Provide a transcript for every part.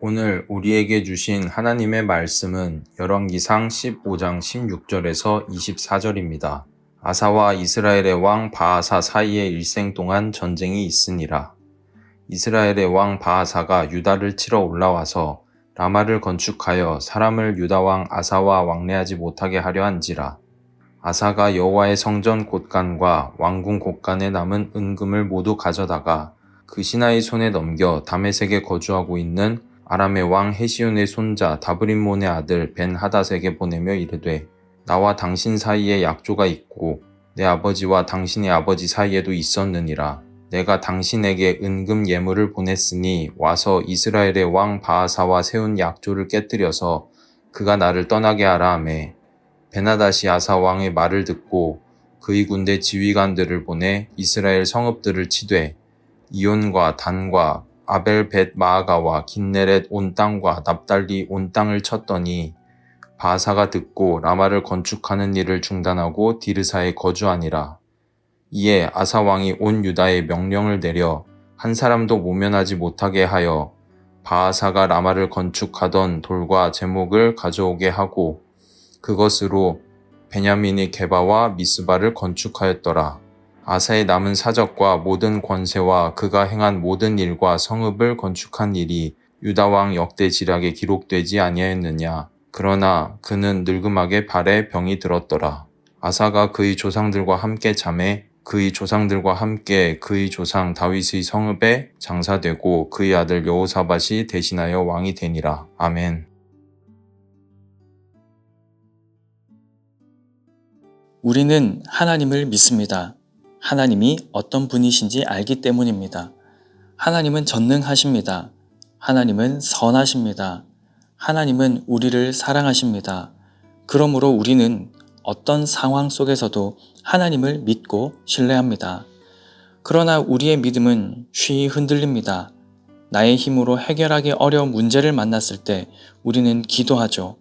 오늘 우리에게 주신 하나님의 말씀은 열왕기상 15장 16절에서 24절입니다. 아사와 이스라엘의 왕 바아사 사이에 일생 동안 전쟁이 있으니라. 이스라엘의 왕 바아사가 유다를 치러 올라와서 라마를 건축하여 사람을 유다 왕 아사와 왕래하지 못하게 하려 한지라. 아사가 여호와의 성전 곳간과 왕궁 곳간에 남은 은금을 모두 가져다가 그 신하의 손에 넘겨 다메섹에 거주하고 있는 아람의 왕 헤시온의 손자 다브림몬의 아들 벤하닷에게 보내며 이르되, 나와 당신 사이에 약조가 있고 내 아버지와 당신의 아버지 사이에도 있었느니라. 내가 당신에게 은금 예물을 보냈으니 와서 이스라엘의 왕 바아사와 세운 약조를 깨뜨려서 그가 나를 떠나게 하라 하매, 벤하닷이 아사 왕의 말을 듣고 그의 군대 지휘관들을 보내 이스라엘 성읍들을 치되 이온과 단과 아벨벳 마아가와 긴네렛 온 땅과 납달리 온 땅을 쳤더니 바아사가 듣고 라마를 건축하는 일을 중단하고 디르사에 거주하니라. 이에 아사 왕이 온 유다에 명령을 내려 한 사람도 모면하지 못하게 하여 바아사가 라마를 건축하던 돌과 제목을 가져오게 하고 그것으로 베냐민의 게바와 미스바를 건축하였더라. 아사의 남은 사적과 모든 권세와 그가 행한 모든 일과 성읍을 건축한 일이 유다 왕 역대 지략에 기록되지 아니하였느냐. 그러나 그는 늙음하게 발에 병이 들었더라. 아사가 그의 조상들과 함께 잠에 그의 조상들과 함께 그의 조상 다윗의 성읍에 장사되고 그의 아들 여호사밧이 대신하여 왕이 되니라. 아멘. 우리는 하나님을 믿습니다. 하나님이 어떤 분이신지 알기 때문입니다. 하나님은 전능하십니다. 하나님은 선하십니다. 하나님은 우리를 사랑하십니다. 그러므로 우리는 어떤 상황 속에서도 하나님을 믿고 신뢰합니다. 그러나 우리의 믿음은 쉬이 흔들립니다. 나의 힘으로 해결하기 어려운 문제를 만났을 때 우리는 기도하죠.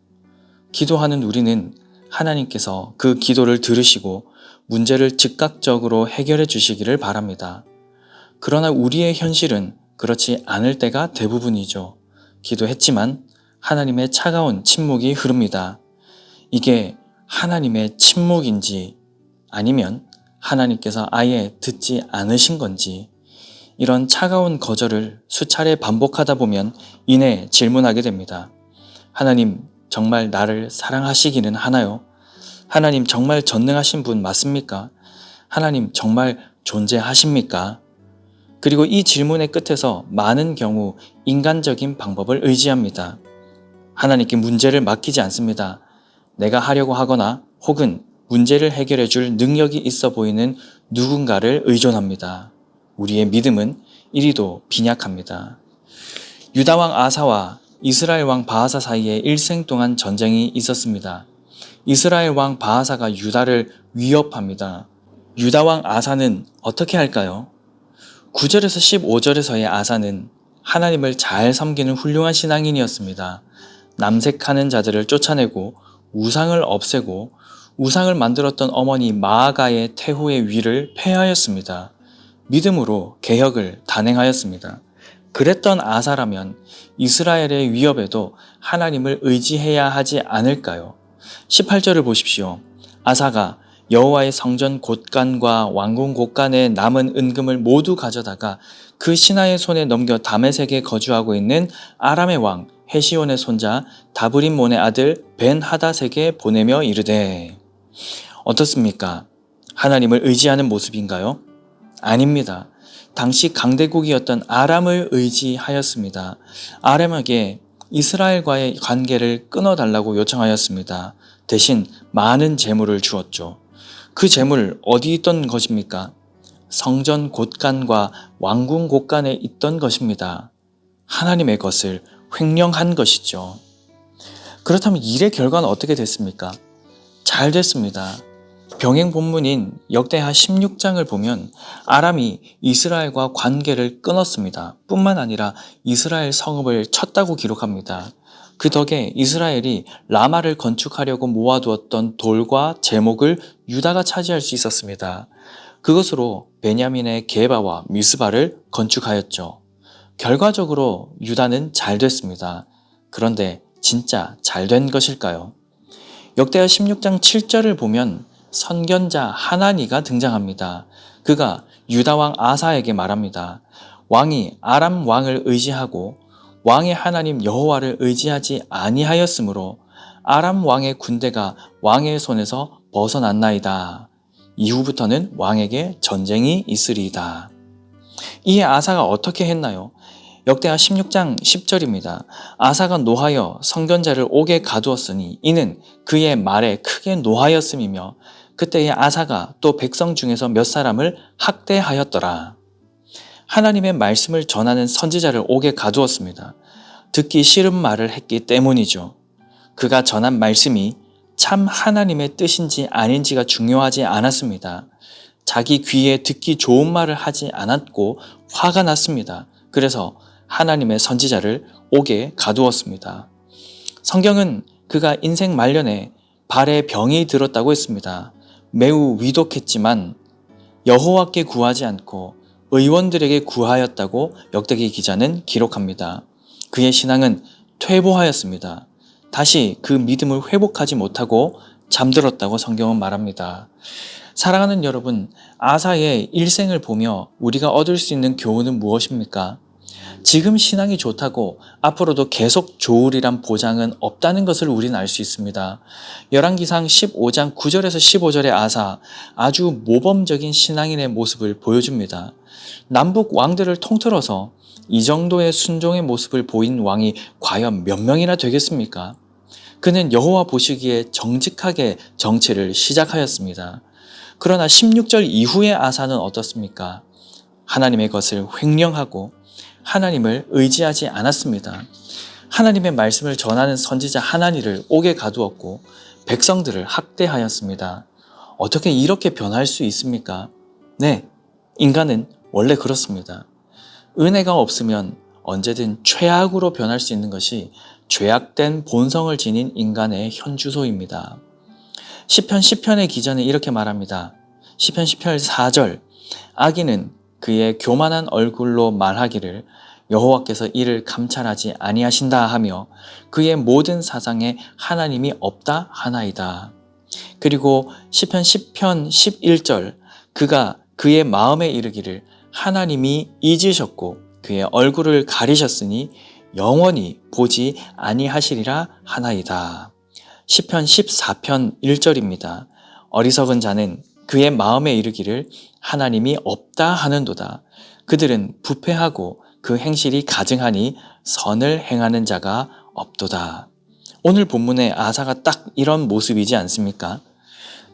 기도하는 우리는 하나님께서 그 기도를 들으시고 문제를 즉각적으로 해결해 주시기를 바랍니다. 그러나 우리의 현실은 그렇지 않을 때가 대부분이죠. 기도했지만 하나님의 차가운 침묵이 흐릅니다. 이게 하나님의 침묵인지 아니면 하나님께서 아예 듣지 않으신 건지, 이런 차가운 거절을 수차례 반복하다 보면 이내 질문하게 됩니다. 하나님, 정말 나를 사랑하시기는 하나요? 하나님, 정말 전능하신 분 맞습니까? 하나님, 정말 존재하십니까? 그리고 이 질문의 끝에서 많은 경우 인간적인 방법을 의지합니다. 하나님께 문제를 맡기지 않습니다. 내가 하려고 하거나 혹은 문제를 해결해 줄 능력이 있어 보이는 누군가를 의존합니다. 우리의 믿음은 이리도 빈약합니다. 유다왕 아사와 이스라엘 왕 바아사 사이에 일생 동안 전쟁이 있었습니다. 이스라엘 왕 바아사가 유다를 위협합니다. 유다 왕 아사는 어떻게 할까요? 9절에서 15절에서의 아사는 하나님을 잘 섬기는 훌륭한 신앙인이었습니다. 남색하는 자들을 쫓아내고 우상을 없애고 우상을 만들었던 어머니 마아가의 태후의 위를 폐하였습니다. 믿음으로 개혁을 단행하였습니다. 그랬던 아사라면 이스라엘의 위협에도 하나님을 의지해야 하지 않을까요? 18절을 보십시오. 아사가 여호와의 성전 곳간과 왕궁 곳간에 남은 은금을 모두 가져다가 그 신하의 손에 넘겨 다메섹에 거주하고 있는 아람의 왕 헤시온의 손자 다브림몬의 아들 벤하닷에게 보내며 이르되. 어떻습니까? 하나님을 의지하는 모습인가요? 아닙니다. 당시 강대국이었던 아람을 의지하였습니다. 아람에게 이스라엘과의 관계를 끊어달라고 요청하였습니다. 대신 많은 재물을 주었죠. 그 재물 어디 있던 것입니까? 성전 곳간과 왕궁 곳간에 있던 것입니다. 하나님의 것을 횡령한 것이죠. 그렇다면 일의 결과는 어떻게 됐습니까? 잘 됐습니다. 병행 본문인 역대하 16장을 보면 아람이 이스라엘과 관계를 끊었습니다. 뿐만 아니라 이스라엘 성읍을 쳤다고 기록합니다. 그 덕에 이스라엘이 라마를 건축하려고 모아두었던 돌과 제목을 유다가 차지할 수 있었습니다. 그것으로 베냐민의 게바와 미스바를 건축하였죠. 결과적으로 유다는 잘 됐습니다. 그런데 진짜 잘 된 것일까요? 역대하 16장 7절을 보면 선견자 하나니가 등장합니다. 그가 유다 왕 아사에게 말합니다. 왕이 아람 왕을 의지하고 왕의 하나님 여호와를 의지하지 아니하였으므로 아람 왕의 군대가 왕의 손에서 벗어났나이다. 이후부터는 왕에게 전쟁이 있으리이다. 이에 아사가 어떻게 했나요? 역대하 16장 10절입니다. 아사가 노하여 선견자를 옥에 가두었으니 이는 그의 말에 크게 노하였음이며 그때에 아사가 또 백성 중에서 몇 사람을 학대하였더라. 하나님의 말씀을 전하는 선지자를 옥에 가두었습니다. 듣기 싫은 말을 했기 때문이죠. 그가 전한 말씀이 참 하나님의 뜻인지 아닌지가 중요하지 않았습니다. 자기 귀에 듣기 좋은 말을 하지 않았고 화가 났습니다. 그래서 하나님의 선지자를 옥에 가두었습니다. 성경은 그가 인생 말년에 발에 병이 들었다고 했습니다. 매우 위독했지만 여호와께 구하지 않고 의원들에게 구하였다고 역대기 기자는 기록합니다. 그의 신앙은 퇴보하였습니다. 다시 그 믿음을 회복하지 못하고 잠들었다고 성경은 말합니다. 사랑하는 여러분, 아사의 일생을 보며 우리가 얻을 수 있는 교훈은 무엇입니까? 지금 신앙이 좋다고 앞으로도 계속 좋으리란 보장은 없다는 것을 우리는 알 수 있습니다. 열왕기상 15장 9절에서 15절의 아사, 아주 모범적인 신앙인의 모습을 보여줍니다. 남북 왕들을 통틀어서 이 정도의 순종의 모습을 보인 왕이 과연 몇 명이나 되겠습니까? 그는 여호와 보시기에 정직하게 정치를 시작하였습니다. 그러나 16절 이후의 아사는 어떻습니까? 하나님의 것을 횡령하고 하나님을 의지하지 않았습니다. 하나님의 말씀을 전하는 선지자 하나니를 옥에 가두었고 백성들을 학대하였습니다. 어떻게 이렇게 변할 수 있습니까? 네, 인간은 원래 그렇습니다. 은혜가 없으면 언제든 최악으로 변할 수 있는 것이 죄악된 본성을 지닌 인간의 현주소입니다. 시편 10편의 기자는 이렇게 말합니다. 시편 10편 4절, 악인은 그의 교만한 얼굴로 말하기를 여호와께서 이를 감찰하지 아니하신다 하며 그의 모든 사상에 하나님이 없다 하나이다. 그리고 시편 10편 11절, 그가 그의 마음에 이르기를 하나님이 잊으셨고 그의 얼굴을 가리셨으니 영원히 보지 아니하시리라 하나이다. 시편 14편 1절입니다. 어리석은 자는 그의 마음에 이르기를 하나님이 없다 하는도다. 그들은 부패하고 그 행실이 가증하니 선을 행하는 자가 없도다. 오늘 본문의 아사가 딱 이런 모습이지 않습니까?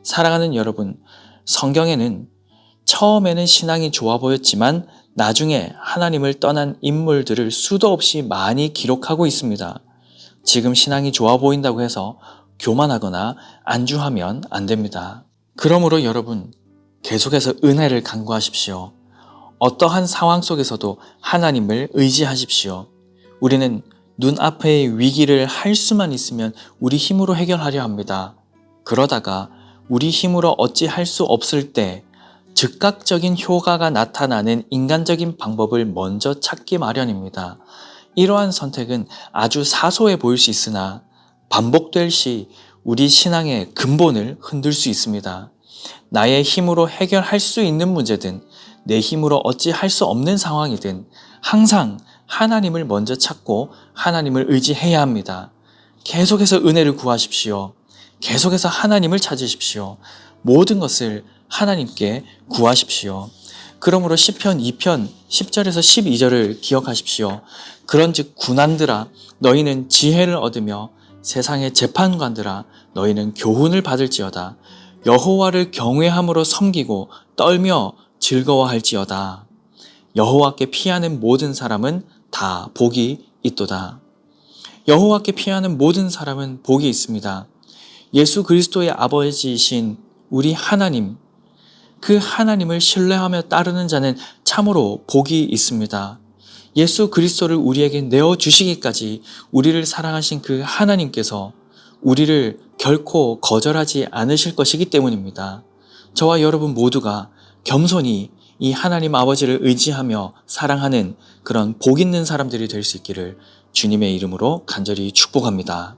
사랑하는 여러분, 성경에는 처음에는 신앙이 좋아 보였지만 나중에 하나님을 떠난 인물들을 수도 없이 많이 기록하고 있습니다. 지금 신앙이 좋아 보인다고 해서 교만하거나 안주하면 안 됩니다. 그러므로 여러분, 계속해서 은혜를 간구하십시오. 어떠한 상황 속에서도 하나님을 의지하십시오. 우리는 눈앞의 위기를 할 수만 있으면 우리 힘으로 해결하려 합니다. 그러다가 우리 힘으로 어찌 할 수 없을 때 즉각적인 효과가 나타나는 인간적인 방법을 먼저 찾기 마련입니다. 이러한 선택은 아주 사소해 보일 수 있으나 반복될 시 우리 신앙의 근본을 흔들 수 있습니다. 나의 힘으로 해결할 수 있는 문제든 내 힘으로 어찌 할 수 없는 상황이든 항상 하나님을 먼저 찾고 하나님을 의지해야 합니다. 계속해서 은혜를 구하십시오. 계속해서 하나님을 찾으십시오. 모든 것을 하나님께 구하십시오. 그러므로 시편 2편 10절에서 12절을 기억하십시오. 그런즉 군한들아 너희는 지혜를 얻으며 세상의 재판관들아 너희는 교훈을 받을지어다. 여호와를 경외함으로 섬기고 떨며 즐거워할지어다. 여호와께 피하는 모든 사람은 다 복이 있도다. 여호와께 피하는 모든 사람은 복이 있습니다. 예수 그리스도의 아버지이신 우리 하나님, 그 하나님을 신뢰하며 따르는 자는 참으로 복이 있습니다. 예수 그리스도를 우리에게 내어주시기까지 우리를 사랑하신 그 하나님께서 우리를 결코 거절하지 않으실 것이기 때문입니다. 저와 여러분 모두가 겸손히 이 하나님 아버지를 의지하며 사랑하는 그런 복 있는 사람들이 될 수 있기를 주님의 이름으로 간절히 축복합니다.